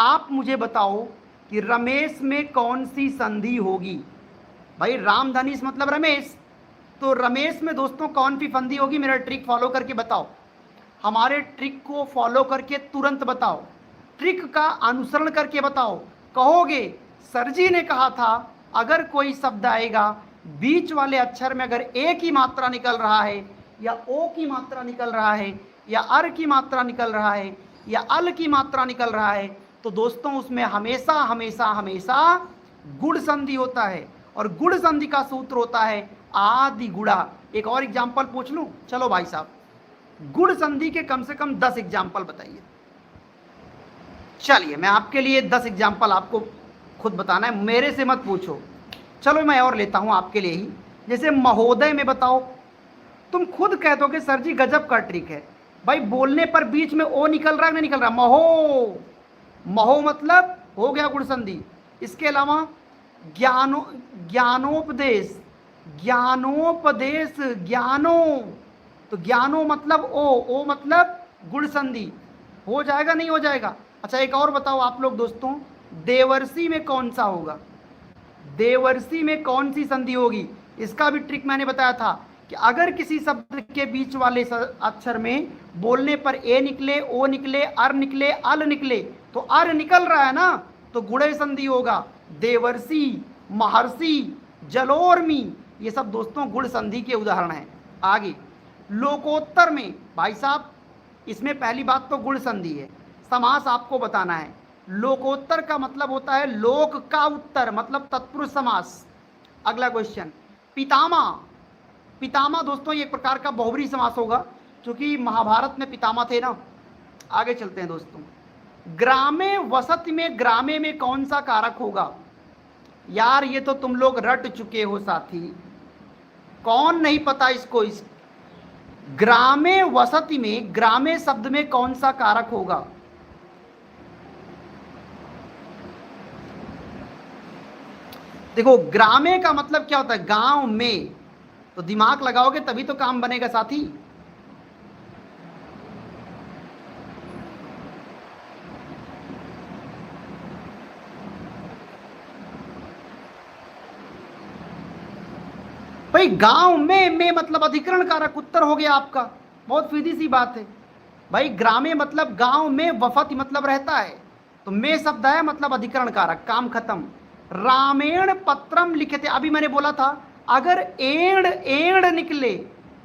आप मुझे बताओ कि रमेश में कौन सी संधि होगी। भाई रामधनीश मतलब रमेश, तो रमेश में दोस्तों कौन सी संधि होगी, मेरा ट्रिक फॉलो करके बताओ। हमारे ट्रिक को फॉलो करके तुरंत बताओ, ट्रिक का अनुसरण करके बताओ। कहोगे सर जी ने कहा था अगर कोई शब्द आएगा बीच वाले अक्षर में अगर ए की मात्रा निकल रहा है या ओ की मात्रा निकल रहा है या अर की मात्रा निकल रहा है या अल की मात्रा निकल रहा है, तो दोस्तों उसमें हमेशा हमेशा हमेशा गुण संधि होता है। और गुण संधि का सूत्र होता है आदि गुणा। एक और एग्जाम्पल पूछ लूं, चलो भाई साहब, गुण संधि के कम से कम 10 एग्जाम्पल बताइए। चलिए मैं आपके लिए 10 एग्जाम्पल आपको खुद बताना है, मेरे से मत पूछो। चलो मैं और लेता हूं आपके लिए ही, जैसे महोदय में बताओ, तुम खुद कह दो कि सर जी गजब का ट्रिक है। भाई बोलने पर बीच में ओ निकल रहा है नहीं निकल रहा, महो, महो मतलब हो गया गुण संधि। इसके अलावा ज्ञानो, ज्ञानोपदेश, ज्ञानोपदेश, ज्ञानो, तो ज्ञानो मतलब ओ मतलब गुण संधि, हो जाएगा नहीं हो जाएगा। अच्छा एक और बताओ आप लोग दोस्तों, देवर्षि में कौन सा होगा, देवर्षि में कौन सी संधि होगी। इसका भी ट्रिक मैंने बताया था कि अगर किसी शब्द के बीच वाले अक्षर में बोलने पर ए निकले, ओ निकले, अर निकले, अल निकले, तो अर निकल रहा है ना तो गुणे संधि होगा। देवर्षि, महर्षि, जलोर्मी, ये सब दोस्तों गुण संधि के उदाहरण हैं। आगे लोकोत्तर में भाई साहब, इसमें पहली बात तो गुण संधि है, समास आपको बताना है। लोकोत्तर का मतलब होता है लोक का उत्तर, मतलब तत्पुरुष समास। अगला क्वेश्चन पितामह, पितामह दोस्तों ये एक प्रकार का बहुब्री समास होगा, क्योंकि महाभारत में पितामह थे ना। आगे चलते हैं दोस्तों, ग्रामे वसति में ग्रामे में कौन सा कारक होगा। यार ये तो तुम लोग रट चुके हो साथी, कौन नहीं पता इसको। इस ग्रामे वसति में ग्रामे शब्द में कौन सा कारक होगा। देखो ग्रामे का मतलब क्या होता है, गांव में, तो दिमाग लगाओगे तभी तो काम बनेगा साथी। भाई गांव में मतलब अधिकरण कारक, उत्तर हो गया आपका, बहुत सीधी सी बात है। भाई ग्रामे मतलब गांव में, वफति मतलब रहता है, तो में शब्द है मतलब अधिकरण कारक, काम खत्म। रामेण पत्रम लिखते, अभी मैंने बोला था अगर एण एण निकले,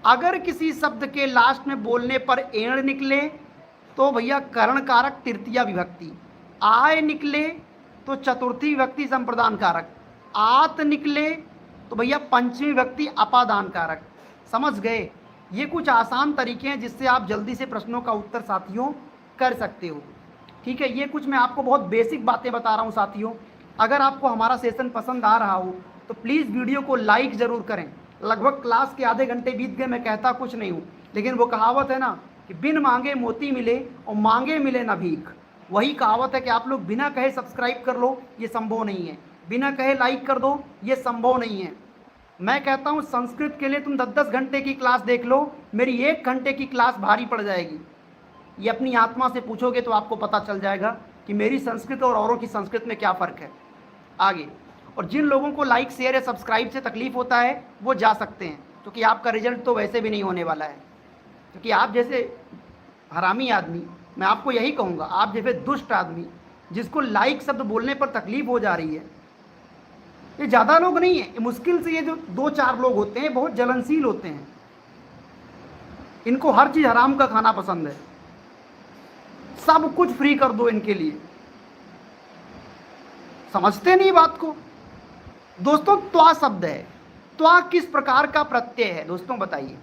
अगर किसी शब्द के लास्ट में बोलने पर एण निकले तो भैया कर्ण कारक तृतीया विभक्ति, आय निकले तो चतुर्थी विभक्ति संप्रदान कारक, आत निकले तो भैया पंचमी विभक्ति अपादान कारक। समझ गए, ये कुछ आसान तरीके हैं जिससे आप जल्दी से प्रश्नों का उत्तर साथियों कर सकते हो। ठीक है, ये कुछ मैं आपको बहुत बेसिक बातें बता रहा हूँ साथियों। अगर आपको हमारा सेशन पसंद आ रहा हो तो प्लीज़ वीडियो को लाइक ज़रूर करें। लगभग क्लास के आधे घंटे बीत गए, मैं कहता कुछ नहीं हूँ, लेकिन वो कहावत है ना कि बिन मांगे मोती मिले और मांगे मिले ना भीख, वही कहावत है कि आप लोग बिना कहे सब्सक्राइब कर लो, ये संभव नहीं है, बिना कहे लाइक कर दो, ये संभव नहीं है। मैं कहता हूँ संस्कृत के लिए तुम 10-10 घंटे की क्लास देख लो, मेरी 1 घंटे की क्लास भारी पड़ जाएगी। ये अपनी आत्मा से पूछोगे तो आपको पता चल जाएगा कि मेरी संस्कृत और औरों की संस्कृत में क्या फ़र्क है। आगे, और जिन लोगों को लाइक शेयर या सब्सक्राइब से तकलीफ होता है वो जा सकते हैं, क्योंकि आपका रिजल्ट तो वैसे भी नहीं होने वाला है। क्योंकि आप जैसे हरामी आदमी, मैं आपको यही कहूँगा, आप जैसे दुष्ट आदमी जिसको लाइक शब्द बोलने पर तकलीफ हो जा रही है, ये ज़्यादा लोग नहीं है, मुश्किल से ये जो 2-4 लोग होते हैं बहुत जलनशील होते हैं, इनको हर चीज़ हराम का खाना पसंद है, सब कुछ फ्री कर दो इनके लिए, समझते नहीं बात को। दोस्तों त्वा शब्द है, त्वा किस प्रकार का प्रत्यय है दोस्तों बताइए।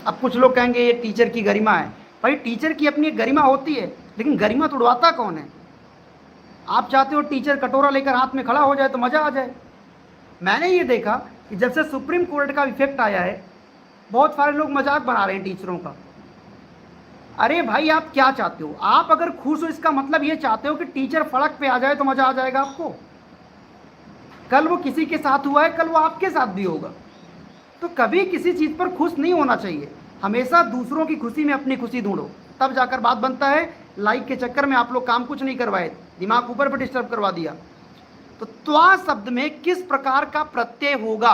अब कुछ लोग कहेंगे ये टीचर की गरिमा है। भाई टीचर की अपनी एक गरिमा होती है, लेकिन गरिमा तुड़वाता कौन है। आप चाहते हो टीचर कटोरा लेकर हाथ में खड़ा हो जाए तो मजा आ जाए। मैंने ये देखा कि जब से सुप्रीम कोर्ट का इफेक्ट आया है, बहुत सारे लोग मजाक बना रहे हैं टीचरों का। अरे भाई आप क्या चाहते हो, आप अगर खुश हो इसका मतलब ये चाहते हो कि टीचर फड़क पे आ जाए तो मजा आ जाएगा आपको। कल वो किसी के साथ हुआ है, कल वो आपके साथ भी होगा। तो कभी किसी चीज़ पर खुश नहीं होना चाहिए, हमेशा दूसरों की खुशी में अपनी खुशी ढूंढो, तब जाकर बात बनता है। लाइक के चक्कर में आप लोग काम कुछ नहीं करवाए, दिमाग ऊपर पर डिस्टर्ब करवा दिया। तो त्वा शब्द में किस प्रकार का प्रत्यय होगा?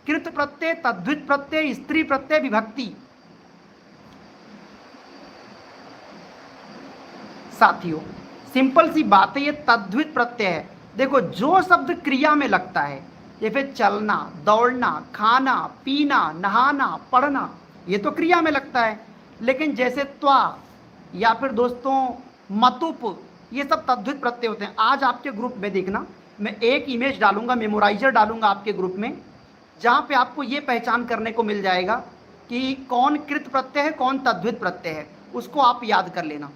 कृत प्रत्यय, तद्धित प्रत्यय, स्त्री प्रत्यय, विभक्ति। साथियों सिंपल सी बात है, ये तद्धित प्रत्यय है। देखो जो शब्द क्रिया में लगता है, जैसे चलना, दौड़ना, खाना, पीना, नहाना, पढ़ना, ये तो क्रिया में लगता है। लेकिन जैसे त्वा या फिर दोस्तों मतुप, ये सब तद्धित प्रत्यय होते हैं। आज आपके ग्रुप में देखना, मैं एक इमेज डालूंगा, मेमोराइजर डालूंगा आपके ग्रुप में, जहां पे आपको ये पहचान करने को मिल जाएगा कि कौन कृत प्रत्यय है, कौन तद्धित प्रत्यय है, उसको आप याद कर लेना।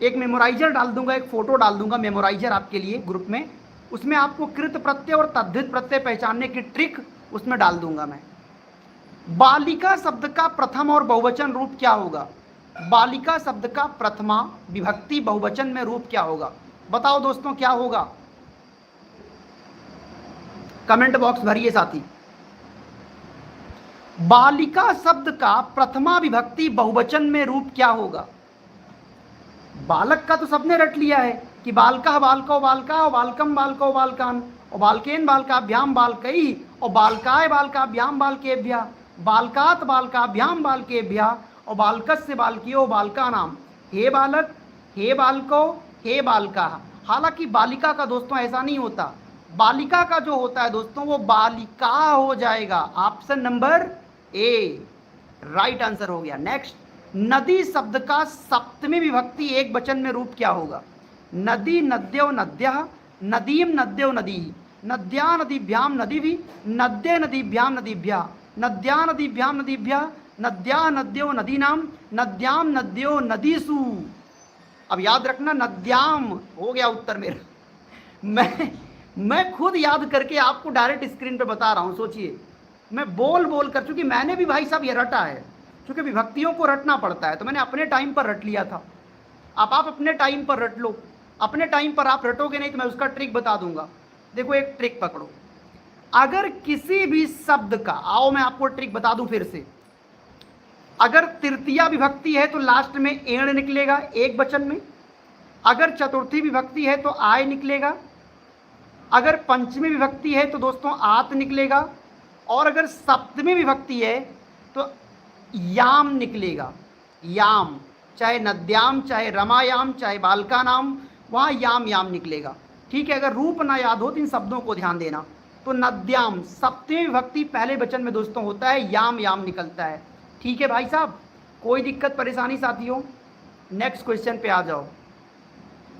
एक मेमोराइजर डाल दूंगा, एक फोटो डाल दूंगा मेमोराइजर आपके लिए ग्रुप में, उसमें आपको कृत प्रत्यय और तद्धित प्रत्यय पहचानने की ट्रिक उसमें डाल दूंगा मैं। बालिका शब्द का प्रथम और बहुवचन रूप क्या होगा? बालिका शब्द का प्रथमा विभक्ति बहुवचन में रूप क्या होगा? बताओ दोस्तों क्या होगा? कमेंट बॉक्स भरिए साथी। बालिका शब्द का प्रथमा विभक्ति बहुवचन में रूप क्या होगा? बालक का तो सबने रट लिया है कि बालका बालको बालका, बालकम बालको बालकान, और बालकेन बालकाभ्याम बालकई, और बालकाय बालकाभ्याम बालकेभ्या, बालकात बालकाभ्याम बालकेभ्या, और बालकस्य बालकियो बालका नाम। हे बालक, हे बालको, हे बालका। हालांकि बालिका का दोस्तों ऐसा नहीं होता, बालिका का जो होता है दोस्तों वो बालिका हो जाएगा। Option number A right answer हो गया। नेक्स्ट, नदी शब्द का सप्तमी विभक्ति एक वचन में रूप क्या होगा? नदी, नद्यो, नद्यः, नदीम, नद्यो, नदी, नद्या, नदीभ्याम, नदीभि, नद्ये, नदीभ्याम, नदीभ्या, नद्या, नदीभ्याम, नदीभ्या, नद्या, नद्यो, नदीनाम, नद्याम, नद्यो, नदीसु। अब याद रखना, नद्याम हो गया उत्तर मेरा। मैं खुद याद करके आपको डायरेक्ट स्क्रीन पे बता रहा हूं। सोचिए, मैं बोल बोल कर, चूंकि मैंने भी भाई साहब ये रटा है, क्योंकि विभक्तियों को रटना पड़ता है, तो मैंने अपने टाइम पर रट लिया था। अब आप अपने टाइम पर रट लो, अपने टाइम पर आप रटोगे नहीं तो मैं उसका ट्रिक बता दूंगा। देखो एक ट्रिक पकड़ो, अगर किसी भी शब्द का, आओ मैं आपको ट्रिक बता दूं फिर से, अगर तृतीया विभक्ति है तो लास्ट में एण निकलेगा एक वचन में, अगर चतुर्थी विभक्ति है तो आय निकलेगा, अगर पंचमी विभक्ति है तो दोस्तों आत निकलेगा, और अगर सप्तमी विभक्ति है तो याम निकलेगा। याम, चाहे नद्याम, चाहे रमायाम, चाहे बालका नाम, वहाँ याम याम निकलेगा। ठीक है, अगर रूप ना याद हो तो इन शब्दों को ध्यान देना। तो नद्याम सप्तमी विभक्ति पहले वचन में दोस्तों होता है, याम याम निकलता है। ठीक है भाई साहब, कोई दिक्कत परेशानी साथियों? नेक्स्ट क्वेश्चन पे आ जाओ।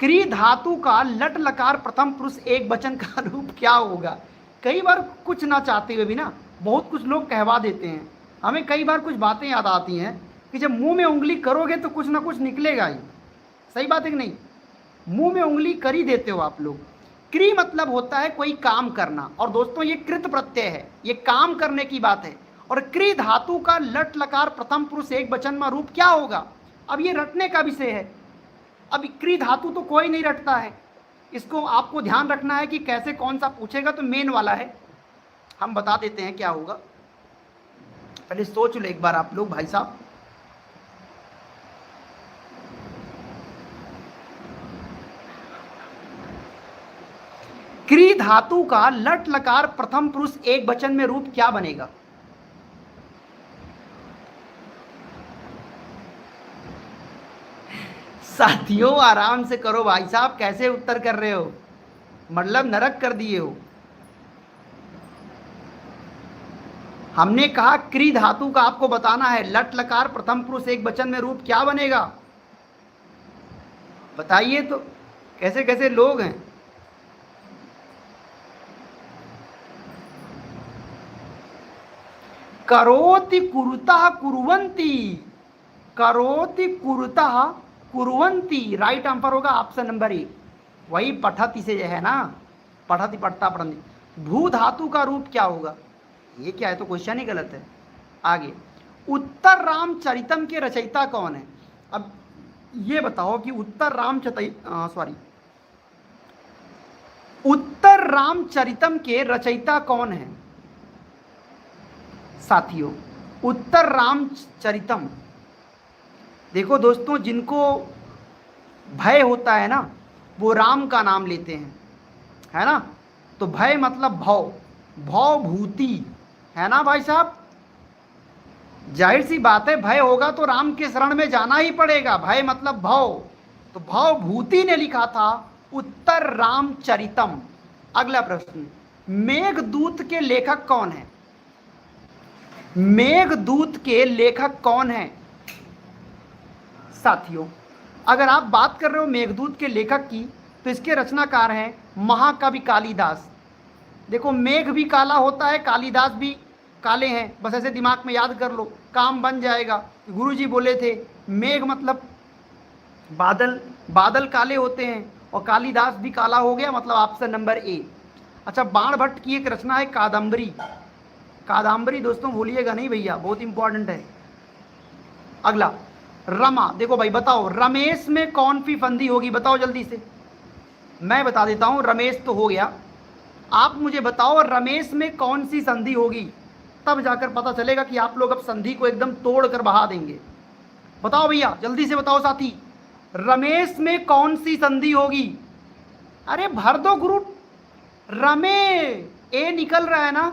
क्री धातु का लट लकार प्रथम पुरुष एक वचन का रूप क्या होगा? कई बार कुछ ना चाहते हुए भी ना बहुत कुछ लोग कहवा देते हैं। हमें कई बार कुछ बातें याद आती हैं कि जब मुंह में उंगली करोगे तो कुछ ना कुछ निकलेगा ही। सही बात है कि नहीं? मुंह में उंगली कर ही देते हो आप लोग। क्री मतलब होता है कोई काम करना, और दोस्तों ये कृत प्रत्यय है, ये काम करने की बात है। और क्री धातु का लट लकार प्रथम पुरुष एक वचन में रूप क्या होगा? अब ये रटने का विषय है। अब क्री धातु तो कोई नहीं रटता है, इसको आपको ध्यान रखना है कि कैसे कौन सा पूछेगा, तो मेन वाला है, हम बता देते हैं क्या होगा। पहले सोच लो एक बार आप लोग भाई साहब। क्री धातु का लट लकार प्रथम पुरुष एक वचन में रूप क्या बनेगा? साथियों आराम से करो भाई साहब, कैसे उत्तर कर रहे हो, मतलब नरक कर दिए हो। हमने कहा क्री धातु का आपको बताना है, लट लकार प्रथम पुरुष एक वचन में रूप क्या बनेगा? बताइए तो, कैसे कैसे लोग हैं। करोति कुरुतः कुर्वन्ति, करोति कुरुतः कुर्वन्ति, राइट आंसर होगा ऑप्शन नंबर ए। वही पठति से है ना, पठति पढ़ता पढ़ती। भू धातु का रूप क्या होगा? ये क्या है, तो क्वेश्चन ही गलत है। आगे, उत्तर रामचरितम के रचयिता कौन है? अब ये बताओ कि उत्तर रामचरितम के रचयिता कौन है? साथियों, उत्तर रामचरितम। देखो दोस्तों, जिनको भय होता है ना, वो राम का नाम लेते हैं, है ना। तो भय मतलब भव, भवभूति, है ना भाई साहब। जाहिर सी बात है, भय होगा तो राम के शरण में जाना ही पड़ेगा। भय मतलब भव, तो भवभूति ने लिखा था उत्तर रामचरितम। अगला प्रश्न, मेघदूत के लेखक कौन है? मेघदूत के लेखक कौन है? साथियों, अगर आप बात कर रहे हो मेघदूत के लेखक की, तो इसके रचनाकार हैं महाकवि कालिदास। देखो, मेघ भी काला होता है, कालिदास भी काले हैं, बस ऐसे दिमाग में याद कर लो, काम बन जाएगा। गुरुजी बोले थे मेघ मतलब बादल, बादल काले होते हैं, और कालिदास भी काला हो गया, मतलब ऑप्शन नंबर ए। अच्छा, बाणभट्ट की एक रचना है कादम्बरी। कादम्बरी दोस्तों भूलिएगा नहीं भैया, बहुत इंपॉर्टेंट है। अगला, रमा। देखो भाई बताओ, रमेश में कौन सी संधि होगी? बताओ जल्दी से। मैं बता देता हूं, रमेश तो हो गया, आप मुझे बताओ रमेश में कौन सी संधि होगी, तब जाकर पता चलेगा कि आप लोग अब संधि को एकदम तोड़ कर बहा देंगे। बताओ भैया जल्दी से बताओ साथी, रमेश में कौन सी संधि होगी? अरे भर दो गुरु, रमे, ए निकल रहा है ना,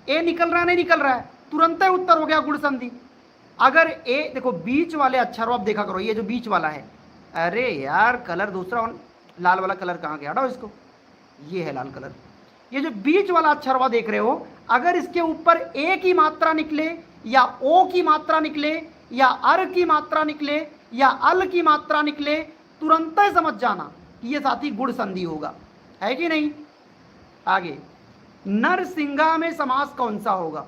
ए निकल रहा है, नहीं निकल रहा है, तुरंत ही उत्तर हो गया गुण संधि। अगर ए, देखो बीच वाले अक्षरों आप देखा करो, ये जो बीच वाला है, अरे यार कलर दूसरा, लाल वाला कलर कहाँ गया? हटाओ इसको, ये है लाल कलर। ये जो बीच वाला अक्षरवा देख रहे हो, अगर इसके ऊपर ए की मात्रा निकले, या ओ की मात्रा निकले, या अर की मात्रा निकले, या अल की मात्रा निकले, तुरंत ही समझ जाना कि ये साथी गुण संधि होगा, है कि नहीं। आगे, नरसिंहा में समास कौन सा होगा?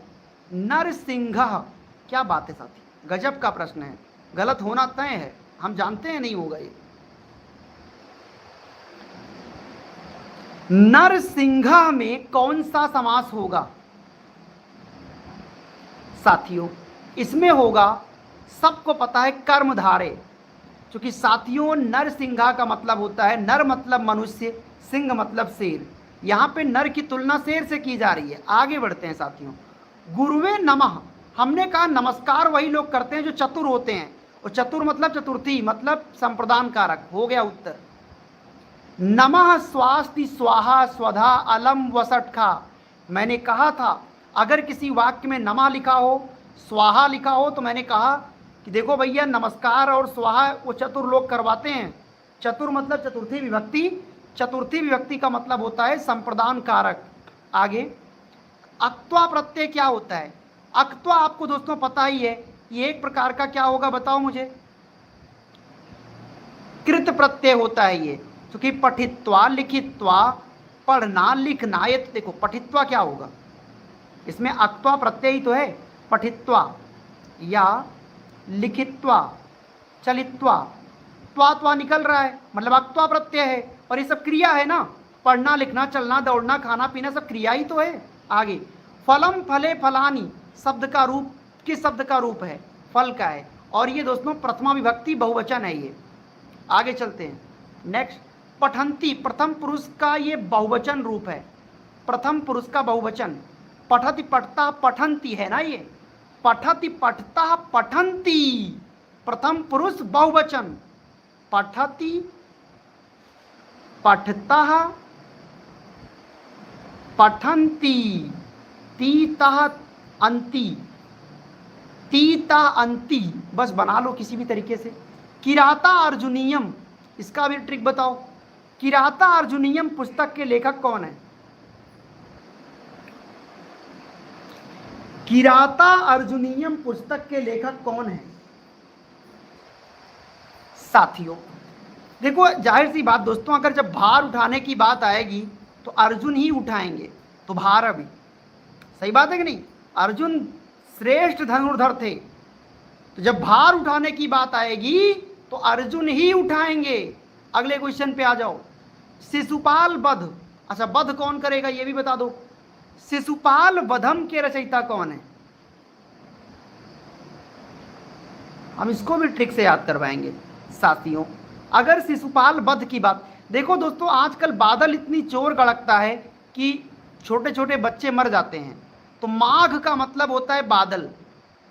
नरसिंहा, क्या बात है साथी, गजब का प्रश्न है, गलत होना तय है, हम जानते हैं नहीं होगा ये। नरसिंहा में कौन सा समास होगा? साथियों, इसमें होगा, सबको पता है, कर्मधारय। क्योंकि साथियों नरसिंहा का मतलब होता है, नर मतलब मनुष्य, सिंह मतलब शेर। यहां पे नर की तुलना शेर से की जा रही है। आगे बढ़ते हैं साथियों, गुरुवे नमः। हमने कहा नमस्कार वही लोग करते हैं जो चतुर होते हैं, और चतुर मतलब चतुर्थी, मतलब संप्रदान कारक, हो गया उत्तर। नमः स्वास्ति स्वाहा स्वधा अलम वसटखा। मैंने कहा था अगर किसी वाक्य में नमः लिखा हो, स्वाहा लिखा हो, तो मैंने कहा कि देखो भैया नमस्कार और स्वाहा वो चतुर लोग करवाते हैं। चतुर मतलब चतुर्थी विभक्ति, चतुर्थी विभक्ति का मतलब होता है संप्रदान कारक। आगे, अक्त्वा प्रत्यय क्या होता है? अक्त्वा आपको दोस्तों पता ही है, ये एक प्रकार का क्या होगा बताओ मुझे? कृत प्रत्यय होता है ये, क्योंकि पठित्वा, लिखित्वा, पढ़ना, लिखना, ये तो देखो पठित्वा क्या होगा, इसमें अक्त्वा प्रत्यय ही तो है। पठित्वा या लिखित्वा, चलित्वा, त्वा निकल रहा है, मतलब अक्त्वा प्रत्यय है, और ये सब क्रिया है ना, पढ़ना, लिखना, चलना, दौड़ना, खाना पीना, सब क्रिया ही तो है। आगे, फलम फले फलानी शब्द का रूप किस शब्द का रूप है? फल का है, और ये दोस्तों प्रथमा विभक्ति बहुवचन है ये। आगे चलते हैं, नेक्स्ट, पठंती, प्रथम पुरुष का ये बहुवचन रूप है, प्रथम पुरुष का बहुवचन। पठति पठता पठंती है ना, ये पठति पठता पठंती, प्रथम पुरुष बहुवचन। पठति पठता पठंती, तीता अंति, तीता अंति, बस बना लो किसी भी तरीके से। किराता अर्जुनीयम, इसका भी ट्रिक बताओ। किराता अर्जुनीयम पुस्तक के लेखक कौन है? किराता अर्जुनीयम पुस्तक के लेखक कौन है? साथियों देखो, जाहिर सी बात दोस्तों, अगर जब भार उठाने की बात आएगी तो अर्जुन ही उठाएंगे, तो भार अभी सही बात है कि नहीं? अर्जुन श्रेष्ठ धनुर्धर थे, तो जब भार उठाने की बात आएगी तो अर्जुन ही उठाएंगे। अगले क्वेश्चन पे आ जाओ, शिशुपाल वध, अच्छा वध कौन करेगा ये भी बता दो। शिशुपाल वधम के रचयिता कौन है? हम इसको भी ट्रिक से याद करवाएंगे साथियों। अगर शिशुपाल वध की बात, देखो दोस्तों आजकल बादल इतनी चोर गड़कता है कि छोटे छोटे बच्चे मर जाते हैं, तो माघ का मतलब होता है बादल,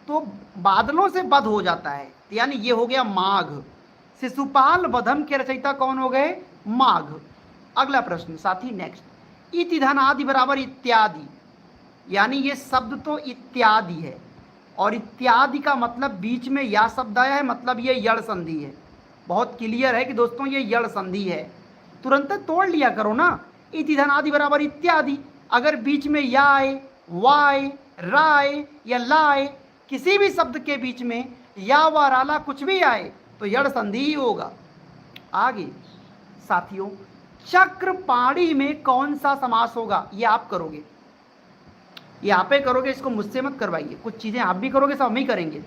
तो बादलों से वध हो जाता है, यानी ये हो गया माघ। शिशुपाल वधम के रचयिता कौन हो गए? माघ। अगला प्रश्न साथी नेक्स्ट, इति धन आदि बराबर इत्यादि, यानी ये शब्द तो इत्यादि है और इत्यादि का मतलब बीच में या शब्द आया है, मतलब ये यड़ संधि है। बहुत क्लियर है कि दोस्तों ये यड़ संधि है, तुरंत तोड़ लिया करो ना। इति धन आदि बराबर इत्यादि, अगर बीच में या आए, वाय, राय या लाए, किसी भी शब्द के बीच में या व राला कुछ भी आए तो यड़ संधि ही होगा। आगे साथियों, चक्रपाणी में कौन सा समास होगा? ये आप करोगे, ये आप ही करोगे, इसको मुझसे मत करवाइए। कुछ चीजें आप भी करोगे, सब हम ही करेंगे।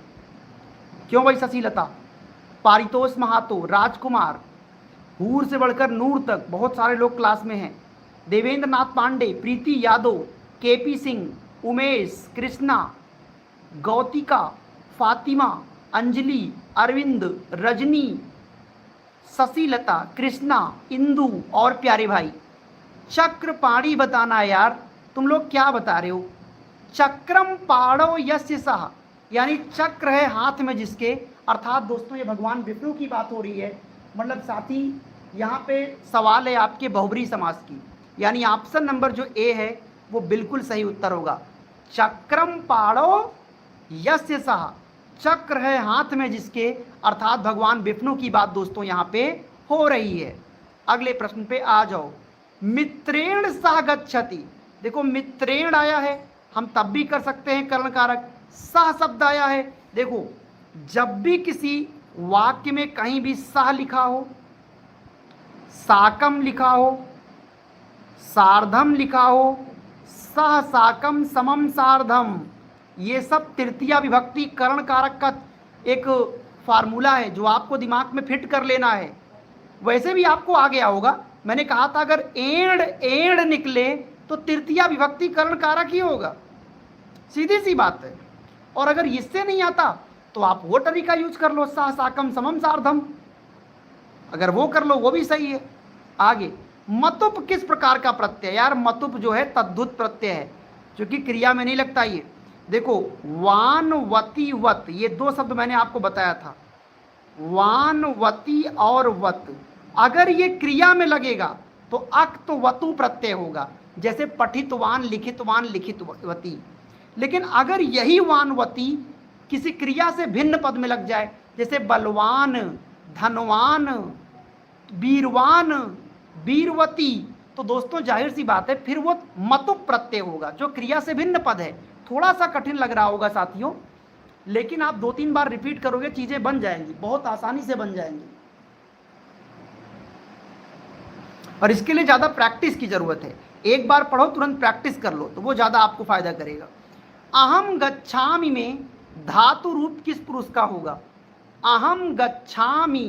क्यों भाई? शशिलता, पारितोष महातो, राजकुमार, हूर से बढ़कर नूर तक बहुत सारे लोग क्लास में हैं। देवेंद्र नाथ पांडे, प्रीति यादव, केपी सिंह, उमेश, कृष्णा, गौतिका, फातिमा, अंजलि, अरविंद, रजनी, शशिलता, कृष्णा, इंदु और प्यारे भाई, चक्रपाणी बताना है यार। तुम लोग क्या बता रहे हो? चक्रम पाणो यस्य सः, यानी चक्र है हाथ में जिसके, अर्थात दोस्तों ये भगवान विष्णु की बात हो रही है। मतलब साथी यहाँ पे सवाल है आपके बहुब्री समास की, यानी ऑप्शन नंबर जो ए है वो बिल्कुल सही उत्तर होगा। चक्रम पाणो यस्य सः, चक्र है हाथ में जिसके, अर्थात भगवान विष्णु की बात दोस्तों यहाँ पे हो रही है। अगले प्रश्न पे आ जाओ, मित्रेण सह गच्छति। देखो मित्रेण आया है, हम तब भी कर सकते हैं कर्ण कारक। सह शब्द आया है, देखो जब भी किसी वाक्य में कहीं भी सह लिखा हो, साकम लिखा हो, सार्धम लिखा हो, सह साकम समम सार्धम, ये सब तृतीया विभक्ति कर्ण कारक का एक फार्मूला है जो आपको दिमाग में फिट कर लेना है। वैसे भी आपको आ गया होगा, मैंने कहा था अगर एड़ एड़ निकले तो तृतीया विभक्ति कर्ण कारक ही होगा, सीधी सी बात है। और अगर इससे नहीं आता तो आप वो तरीका यूज कर लो, सह साकम समम सार्धम, अगर वो कर लो वो भी सही है। आगे, मतुप किस प्रकार का प्रत्यय? यार मतुप जो है तद्भुत प्रत्यय है, जो कि क्रिया में नहीं लगता। ये देखो वान वती वत, ये दो शब्द मैंने आपको बताया था, वान वती और वत। अगर ये क्रिया में लगेगा तो अक तो वतु प्रत्यय होगा, जैसे पठितवान, लिखितवान, लिखितवती। लेकिन अगर यही वानवती किसी क्रिया से भिन्न पद में लग जाए, जैसे बलवान, धनवान, वीरवान, वीरवती, तो दोस्तों जाहिर सी बात है फिर वो मतुप प्रत्यय होगा, जो क्रिया से भिन्न पद है। थोड़ा सा कठिन लग रहा होगा साथियों, लेकिन आप 2-3 बार रिपीट करोगे चीजें बन जाएंगी, बहुत आसानी से बन जाएंगी। और इसके लिए ज्यादा प्रैक्टिस की जरूरत है, एक बार पढ़ो तुरंत प्रैक्टिस कर लो तो वो ज्यादा आपको फायदा करेगा। अहम गच्छामि में धातु रूप किस पुरुष का होगा? अहम गच्छामि,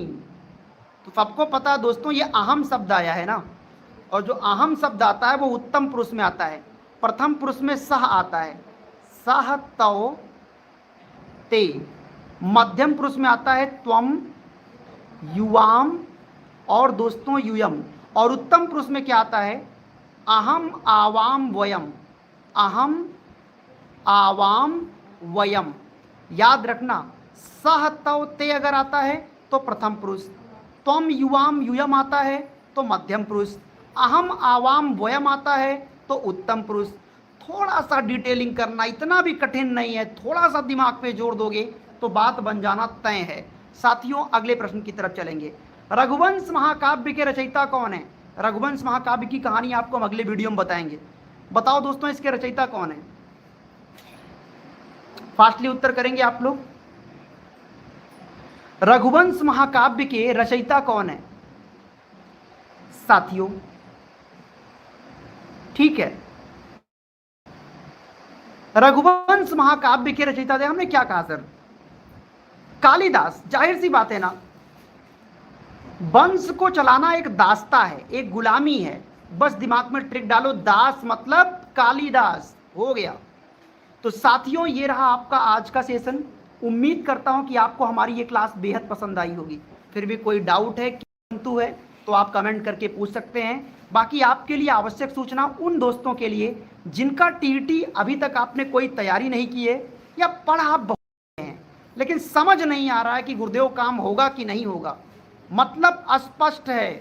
तो सबको पता है दोस्तों ये अहम शब्द आया है ना, और जो अहम शब्द आता है वो उत्तम पुरुष में आता है। प्रथम पुरुष में सह आता है, सह तौ ते। मध्यम पुरुष में आता है त्वम, युवाम और दोस्तों यूयम। और उत्तम पुरुष में क्या आता है? अहम आवाम वयम, अहम आवाम वयम। याद रखना, सह तौ ते अगर आता है तो प्रथम पुरुष, त्वम युवाम यूयम आता है तो मध्यम पुरुष, अहम आवाम वयम आता है तो उत्तम पुरुष। थोड़ा सा डिटेलिंग करना, इतना भी कठिन नहीं है, थोड़ा सा दिमाग पे जोर दोगे तो बात बन जाना तय है। साथियों अगले प्रश्न की तरफ चलेंगे। रघुवंश महाकाव्य के रचयिता कौन है? रघुवंश महाकाव्य की कहानी आपको हम अगले वीडियो में बताएंगे। बताओ दोस्तों इसके रचयिता कौन है? फास्टली उत्तर करेंगे आप लोग। रघुवंश महाकाव्य के रचयिता कौन है साथियों? ठीक है, रघुवंश महाकाव्य के रचयिता थे। हमने क्या कहा सर? कालिदास। जाहिर सी बात है ना, वंश को चलाना एक दास्ता है, एक गुलामी है। बस दिमाग में ट्रिक डालो, दास मतलब कालिदास, हो गया। तो साथियों ये रहा आपका आज का सेशन। उम्मीद करता हूं कि आपको हमारी ये क्लास बेहद पसंद आई होगी। फिर भी कोई डाउट है, किंतु है, तो आप कमेंट करके पूछ सकते हैं। बाकी आपके लिए आवश्यक सूचना उन दोस्तों के लिए जिनका टीईटी अभी तक आपने कोई तैयारी नहीं की है या पढ़ा आप बहुत हैं लेकिन समझ नहीं आ रहा है कि गुरुदेव काम होगा कि नहीं होगा, मतलब स्पष्ट है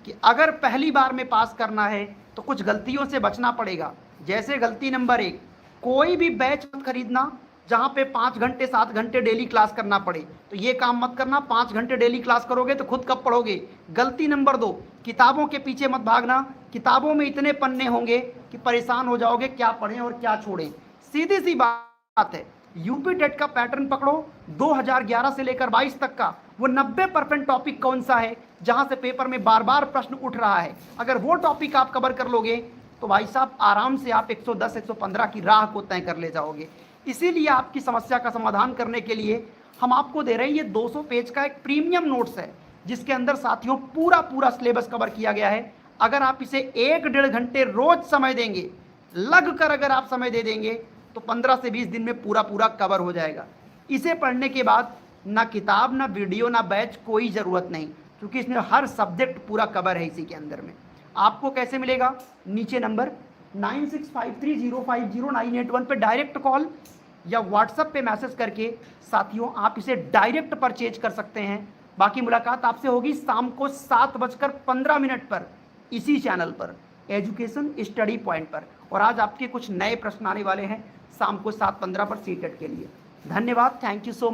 कि अगर पहली बार में पास करना है तो कुछ गलतियों से बचना पड़ेगा। जैसे गलती नंबर 1, कोई भी बैच मत खरीदना जहां पे 5 घंटे 7 घंटे डेली क्लास करना पड़े, तो ये काम मत करना। 5 घंटे डेली क्लास करोगे तो खुद कब पढ़ोगे। गलती नंबर 2, किताबों के पीछे मत भागना। किताबों में इतने पन्ने होंगे कि परेशान हो जाओगे, क्या पढ़ें और क्या छोड़ें। सीधी सी बात है, यूपी टेट का पैटर्न पकड़ो 2011 से लेकर 22 तक का, वो 90% टॉपिक कौन सा है जहां से पेपर में बार बार प्रश्न उठ रहा है। अगर वो टॉपिक आप कवर कर लोगे तो भाई साहब आराम से आप 110 115 की राह को तय कर ले जाओगे। इसीलिए आपकी समस्या का समाधान करने के लिए हम आपको दे रहे हैं ये 200 पेज का एक प्रीमियम नोट्स है, जिसके अंदर साथियों पूरा सिलेबस कवर किया गया है। अगर आप इसे 1-1.5 घंटे रोज समय देंगे, लग कर अगर आप समय दे देंगे तो 15 से 20 दिन में पूरा कवर हो जाएगा। इसे पढ़ने के बाद ना किताब, ना वीडियो, ना बैच, कोई ज़रूरत नहीं, क्योंकि इसमें हर सब्जेक्ट पूरा कवर है इसी के अंदर में। आपको कैसे मिलेगा? नीचे नंबर 9653050981 पे डायरेक्ट कॉल या व्हाट्सएप पे मैसेज करके साथियों आप इसे डायरेक्ट परचेज कर सकते हैं। बाकी मुलाकात आपसे होगी शाम को 7:15 पर इसी चैनल पर, एजुकेशन स्टडी पॉइंट पर। और आज आपके कुछ नए प्रश्न आने वाले हैं शाम को 7:15 पर सीटेट के लिए। धन्यवाद, थैंक यू सो मच।